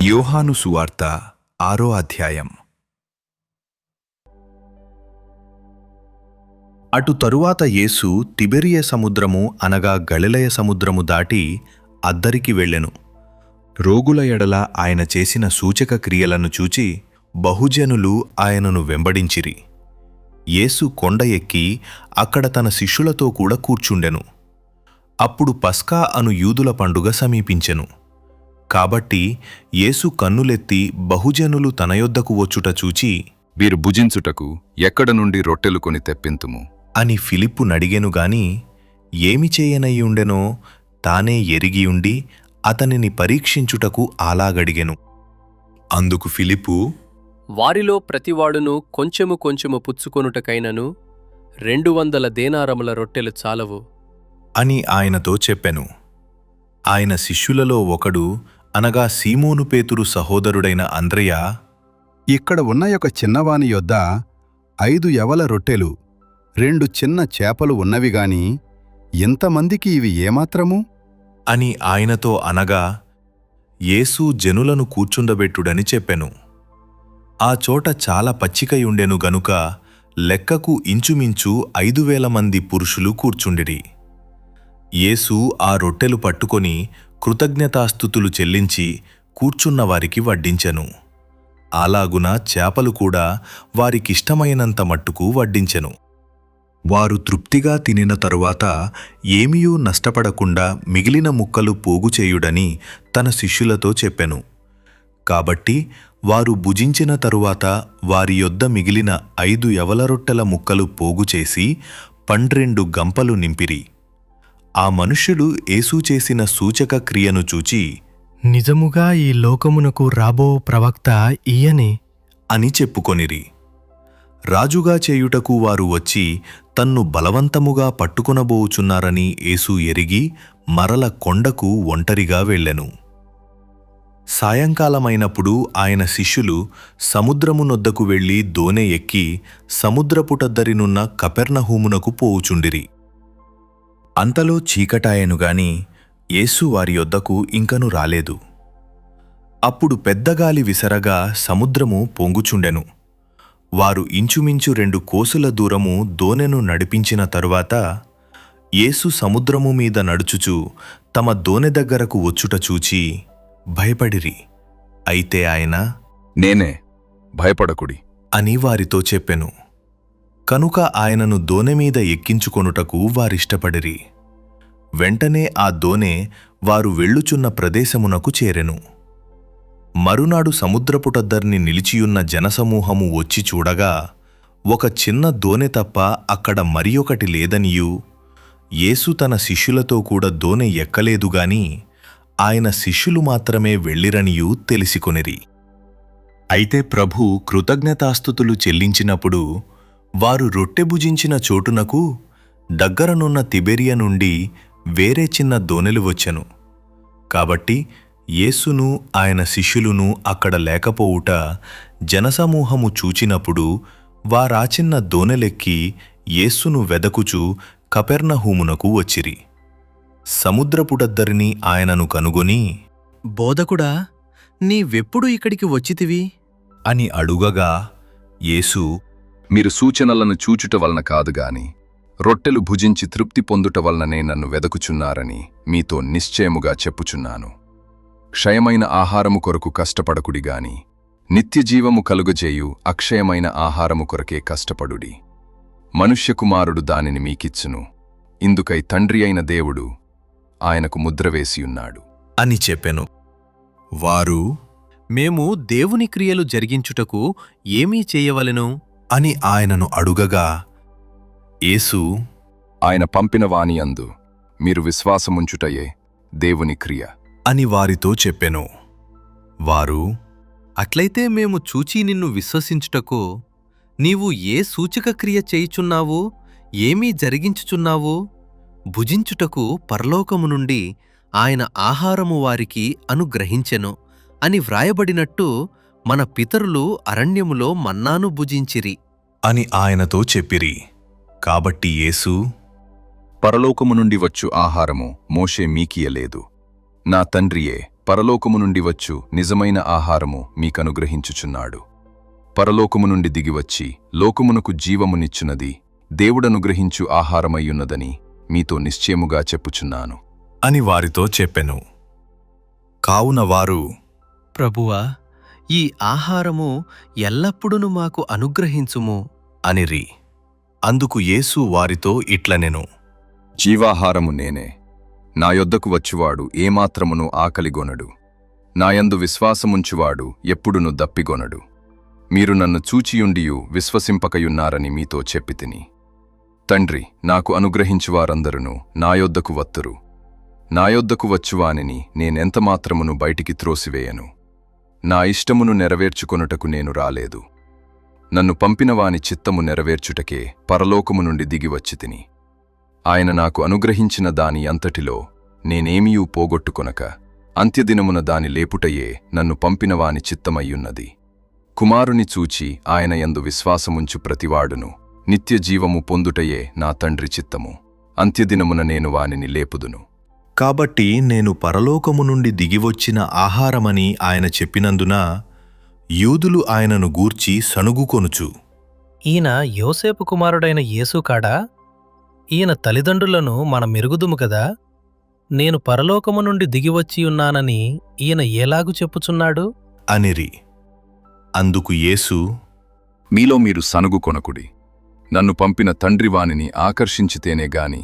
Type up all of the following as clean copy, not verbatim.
యోహాను సువార్త 6వ అధ్యాయం. అటు తరువాత యేసు తిబెరియ సముద్రము అనగా గలిలయ సముద్రము దాటి అద్దరికి వెళ్ళెను. రోగుల ఎడల ఆయన చేసిన సూచక క్రియలను చూచి బహుజనులు ఆయనను వెంబడించిరి. యేసు కొండ ఎక్కి అక్కడ తన శిష్యులతో కూడా కూర్చుండెను. అప్పుడు పస్కా అను యూదుల పండుగ సమీపించెను. కాబట్టి యేసు కన్నులెత్తి బహుజనులు తన యొద్దకు వచ్చుట చూచి, వీరు భుజించుటకు ఎక్కడ నుండి రొట్టెలు కొని తెప్పింతుము అని ఫిలిప్పు నడిగెను గాని ఏమి చేయనయ్యుండెనో తానే ఎరిగియుండి అతనిని పరీక్షించుటకు అలాగడిగెను. అందుకు ఫిలిప్పు, వారిలో ప్రతివాడును కొంచెము కొంచెము పుచ్చుకొనుటకైనను 200 దేనారముల రొట్టెలు చాలవు అని ఆయనతో చెప్పెను. ఆయన శిష్యులలో ఒకడు అనగా సీమోను పేతురు సహోదరుడైన అంద్రెయ, ఇక్కడ ఉన్న ఒక చిన్నవాని యొద్ద 5 యవల రొట్టెలు 2 చిన్న చేపలు ఉన్నవిగాని ఇంతమందికి ఇవి ఏమాత్రము అని ఆయనతో అనగా యేసు జనులను కూర్చుండబెట్టుడని చెప్పెను. ఆ చోట చాలా పచ్చికయుండెను గనుక లెక్కకు ఇంచుమించు 5,000 మంది పురుషులు కూర్చుండిరి. యేసు ఆ రొట్టెలు పట్టుకొని కృతజ్ఞతాస్తుతులు చెల్లించి కూర్చున్నవారికి వడ్డించెను. అలాగున చేపలు కూడా వారికిష్టమైనంత మట్టుకు వడ్డించెను. వారు తృప్తిగా తినిన తరువాత ఏమీయూ నష్టపడకుండా మిగిలిన ముక్కలు పోగుచేయుడని తన శిష్యులతో చెప్పెను. కాబట్టి వారు భుజించిన తరువాత వారి యొద్ద మిగిలిన 5 యవల రొట్టెల ముక్కలు పోగుచేసి 12 గంపలు నింపిరి. ఆ మనుష్యుడు యేసు చేసిన సూచక క్రియను చూచి, నిజముగా ఈ లోకమునకు రాబో ప్రవక్త ఈయనే అని చెప్పుకొనిరి. రాజుగా చేయుటకు వారు వచ్చి తన్ను బలవంతముగా పట్టుకొనబోచున్నారని యేసు ఎరిగి మరల కొండకు ఒంటరిగా వెళ్ళెను. సాయంకాలమైనప్పుడు ఆయన శిష్యులు సముద్రమునొద్దకు వెళ్లి దోనె ఎక్కి సముద్రపుటద్దరినున్న కపెర్నహూమునకు పోవుచుండిరి. అంతలో చీకటాయెనుగాని యేసు వారి యొద్దకు ఇంకను రాలేదు. అప్పుడు పెద్దగాలి విసరగా సముద్రము పొంగుచుండెను. వారు ఇంచుమించు 2 కోసుల దూరము దోనెను నడిపించిన తరువాత యేసు సముద్రము మీద నడుచుచు తమ దోనె దగ్గరకు వచ్చుట చూచి భయపడిరి. అయితే ఆయన, నేనే, భయపడకుడి అని వారితో చెప్పెను. కనుక ఆయనను దోనెమీద ఎక్కించుకొనుటకు వారిష్టపడిరి. వెంటనే ఆ దోనె వారు వెళ్ళుచున్న ప్రదేశమునకు చేరెను. మరునాడు సముద్రపుటద్దర్ని నిలిచియున్న జనసమూహము వచ్చి చూడగా ఒక చిన్న దోనె తప్ప అక్కడ మరి ఒకటి లేదనియూ, యేసు తన శిష్యులతో కూడా దోనె ఎక్కలేదుగాని ఆయన శిష్యులు మాత్రమే వెళ్ళిరనియూ తెలిసికొనిరి. అయితే ప్రభు కృతజ్ఞతాస్తుతులు చెల్లించినప్పుడు వారు రొట్టె భుజించిన చోటునకు దగ్గరనున్న తిబెరియ నుండి వేరే చిన్న దోనెలు వచ్చెను. కాబట్టి యేసును ఆయన శిష్యులును అక్కడ లేకపోవుట జనసమూహము చూచినప్పుడు వారా చిన్న దోనెలెక్కి యేసును వెదకుచు కపెర్నహూమునకు వచ్చిరి. సముద్రపుటద్దరిని ఆయనను కనుగొని, బోధకుడా, నీవెప్పుడు ఇక్కడికి వచ్చితివి అని అడుగగా యేసు, మీరు సూచనలను చూచుట వలన కాదుగాని రొట్టెలు భుజించి తృప్తి పొందుట వలననే నన్ను వెదకుచున్నారని మీతో నిశ్చయముగా చెప్పుచున్నాను. క్షయమైన ఆహారము కొరకు కష్టపడకుడిగాని నిత్యజీవము కలుగజేయు అక్షయమైన ఆహారము కొరకే కష్టపడుడి. మనుష్యకుమారుడు దానిని మీకిచ్చును. ఇందుకై తండ్రి అయిన దేవుడు ఆయనకు ముద్రవేసియున్నాడు అని చెప్పెను. వారు, మేము దేవుని క్రియలు జరిగించుటకు ఏమీ చేయవలెను అని ఆయనను అడుగగా యేసు, ఆయన పంపిన వాని యందు మీరు విశ్వాసముంచుటయే దేవుని క్రియ అని వారితో చెప్పెను. వారు, అట్లయితే మేము చూచి నిన్ను విశ్వసించుటకు నీవు ఏ సూచక క్రియ చేయుచున్నావు, ఏమీ జరిగించుచున్నావు? భుజించుటకు పరలోకము నుండి ఆయన ఆహారము వారికి అనుగ్రహించెను అని వ్రాయబడినట్టు మన పితరులు అరణ్యములో మన్నాను భుజించిరి అని ఆయనతో చెప్పిరి. కాబట్టి యేసు, పరలోకము నుండి వచ్చు ఆహారము మోషే మీకియలేదు, నా తండ్రియే పరలోకము నుండి వచ్చు నిజమైన ఆహారము మీకనుగ్రహించుచున్నాడు. పరలోకము నుండి దిగివచ్చి లోకమునకు జీవమునిచ్చునది దేవుడనుగ్రహించు ఆహారమయ్యున్నదని మీతో నిశ్చయముగా చెప్పుచున్నాను అని వారితో చెప్పెను. కావున వారు, ప్రభువా, ఈ ఆహారము ఎల్లప్పుడూ మాకు అనుగ్రహించుము అనిరి. అందుకు యేసు వారితో ఇట్లనెను, జీవాహారము నేనే. నా యొద్దకు వచ్చువాడు ఏమాత్రమును ఆకలిగొనడు. నాయందు విశ్వాసముంచువాడు ఎప్పుడును దప్పిగొనడు. మీరు నన్ను చూచియుండియు విశ్వసింపకయున్నారని మీతో చెప్పితిని. తండ్రి నాకు అనుగ్రహించువారందరును నా యొద్దకు వత్తురు. నా యొద్దకు వచ్చువానిని నేనెంతమాత్రమును బయటికి త్రోసివేయను. నా ఇష్టమును నెరవేర్చుకొనుటకు నేను రాలేదు. నన్ను పంపినవాని చిత్తము నెరవేర్చుటకే పరలోకము నుండి దిగివచ్చితిని. ఆయన నాకు అనుగ్రహించిన దాని అంతటిలో నేనేమియూ పోగొట్టుకొనక అంత్యదినమున దాని లేపుటయే నన్ను పంపినవాని చిత్తమయ్యున్నది. కుమారుని చూచి ఆయన యందు విశ్వాసముంచు ప్రతివాడును నిత్యజీవము పొందుటయే నా తండ్రి చిత్తము. అంత్యదినమున నేను వానిని లేపుదును. కాబట్టి నేను పరలోకము నుండి దిగివచ్చిన ఆహారమని ఆయన చెప్పినందున యూదులు ఆయనను గూర్చి సణుగుకొనుచు, ఈయన యోసేపు కుమారుడైన యేసు కాడా? ఈయన తల్లిదండ్రులను మనం మెరుగుదుము కదా. నేను పరలోకము నుండి దిగివచ్చియున్నానని ఈయన ఏలాగు చెప్పుచున్నాడు? అనిరి. అందుకు యేసు, మీలో మీరు సనుగుకొనకుడి. నన్ను పంపిన తండ్రి వానిని ఆకర్షించితేనే గాని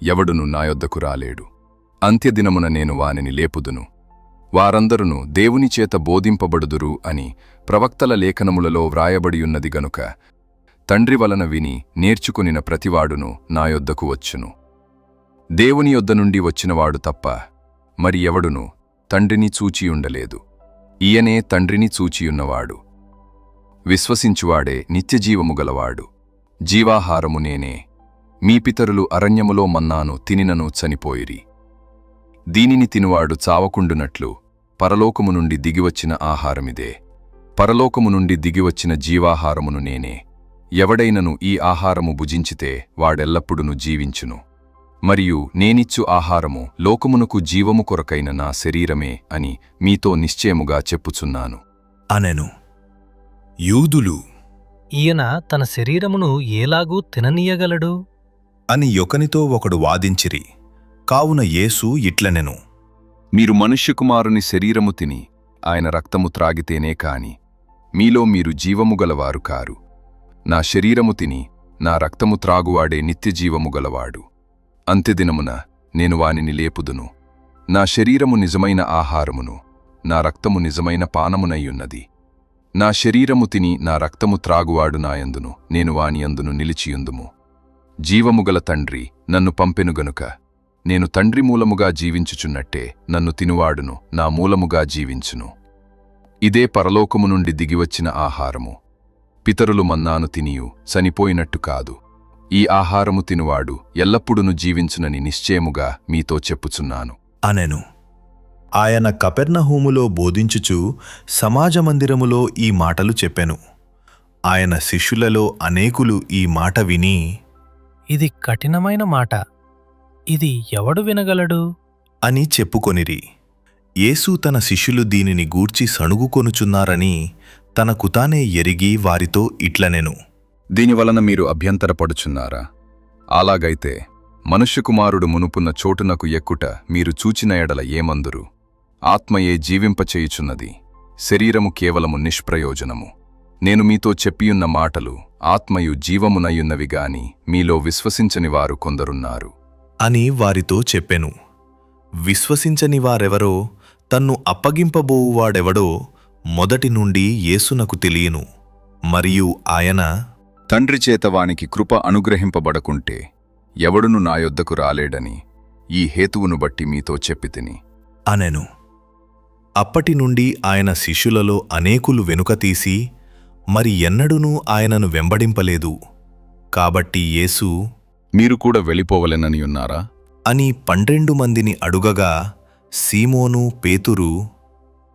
ఎవడును నా యొద్దకు రాలేడు. అంత్యదినమున నేను వానిని లేపుదును. వారందరును దేవుని చేత బోధింపబడుదురు అని ప్రవక్తల లేఖనములలో వ్రాయబడియున్నది గనుక తండ్రి వలన విని నేర్చుకొనిన ప్రతివాడును నా యొద్దకు వచ్చును. దేవుని యొద్ద నుండి వచ్చినవాడు తప్ప మరి ఎవడును తండ్రిని చూచియుండలేదు. ఈయనే తండ్రిని చూచియున్నవాడు. విశ్వసించువాడే నిత్యజీవము గలవాడు. జీవాహారము నేనే. మీ పితరులు అరణ్యములో మన్నాను తినినను చనిపోయిరి. దీనిని తినువాడు చావకుండునట్లు పరలోకము నుండి దిగివచ్చిన ఆహారమిదే. పరలోకము నుండి దిగివచ్చిన జీవాహారమును నేనే. ఎవడైనను ఈ ఆహారము భుజించితే వాడెల్లప్పుడును జీవించును. మరియు నేనిచ్చు ఆహారము లోకమునకు జీవము కొరకైన నా శరీరమే అని మీతో నిశ్చయముగా చెప్పుచున్నాను అనెను. యూదులు ఈయన తన శరీరమును ఏలాగూ తిననీయగలడు అని ఒకనితో ఒకడు వాదించిరి. కావున యేసు ఇట్లనెను, మీరు మనుష్యకుమారుని శరీరము తిని ఆయన రక్తము త్రాగితేనే కాని మీలో మీరు జీవము గలవారు కారు. నా శరీరము తిని నా రక్తము త్రాగువాడే నిత్యజీవము గలవాడు. అంత్యదినమున నేను వానిని లేపుదును. నా శరీరము నిజమైన ఆహారమును నా రక్తము నిజమైన పానమునయ్యున్నది. నా శరీరము తిని నా రక్తము త్రాగువాడు నాయందును నేను వానియందును నిలిచియుందుము. జీవము గల తండ్రి నన్ను పంపెను గనుక నేను తండ్రి మూలముగా జీవించుచున్నట్టే నన్ను తినువాడును నా మూలముగా జీవించును. ఇదే పరలోకము నుండి దిగివచ్చిన ఆహారము. పితరులు మన్నాను తినియు చనిపోయినట్టు కాదు. ఈ ఆహారము తినువాడు ఎల్లప్పుడును జీవించునని నిశ్చయముగా మీతో చెప్పుచున్నాను అనెను. ఆయన కపెర్నహూములో బోధించుచు సమాజమందిరములో ఈ మాటలు చెప్పెను. ఆయన శిష్యులలో అనేకులు ఈ మాట విని, ఇది కఠినమైన మాట, ఇది ఎవడు వినగలడు అని చెప్పుకొనిరి. యేసు తన శిష్యులు దీనిని గూర్చి సణుగుకొనుచున్నారని తనకు తానే ఎరిగి వారితో ఇట్లనెను, దీనివలన మీరు అభ్యంతరపడుచున్నారా? అలాగైతే మనుష్యకుమారుడు మునుపున్న చోటునకు ఎక్కుట మీరు చూచిన ఎడల ఏమందురు? ఆత్మయే జీవింపచేయుచున్నది, శరీరము కేవలము నిష్ప్రయోజనము. నేను మీతో చెప్పియున్న మాటలు ఆత్మయు జీవమునయ్యున్నవి గాని మీలో విశ్వసించని వారు కొందరున్నారు అని వారితో చెప్పెను. విశ్వసించని వారెవరో తన్ను అప్పగింపబోవువాడెవడో మొదటి నుండి యేసునకు తెలియను. మరియు ఆయన, తండ్రి చేత వానికి కృప అనుగ్రహింపబడకుంటే ఎవడును నా యొద్దకు రాలేడని ఈ హేతువును బట్టి మీతో చెప్పితిని అనెను. అప్పటి నుండి ఆయన శిష్యులలో అనేకులు వెనుకతీసి మరి ఎన్నడూనూ ఆయనను వెంబడింపలేదు. కాబట్టి యేసు, మీరు కూడా వెళ్ళిపోవలెనని ఉన్నారా అని 12 మందిని అడుగగా సీమోను పేతురు,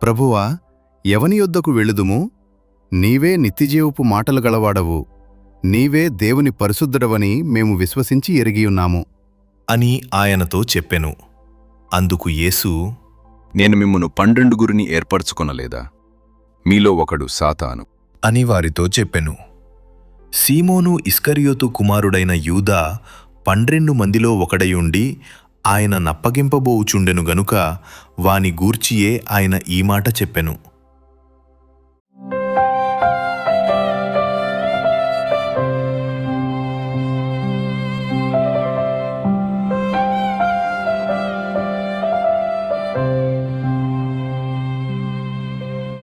ప్రభువా, ఎవని యొద్దకు వెళ్ళుదుము? నీవే నిత్యజీవపు మాటలు గలవాడవు. నీవే దేవుని పరిశుద్ధుడవని మేము విశ్వసించి ఎరిగియున్నాము అని ఆయనతో చెప్పెను. అందుకు యేసు, నేను మిమ్మును 12 ఏర్పరచుకొనలేదా? మీలో ఒకడు సాతాను. అని వారితో చెప్పెను. సీమోను ఇస్కరియోతు కుమారుడైన యూదా 12 మందిలో ఒకడయుండి ఆయన నప్పగింపబోవుచుండెను గనుక వాని గూర్చియే ఆయన ఈ మాట చెప్పెను.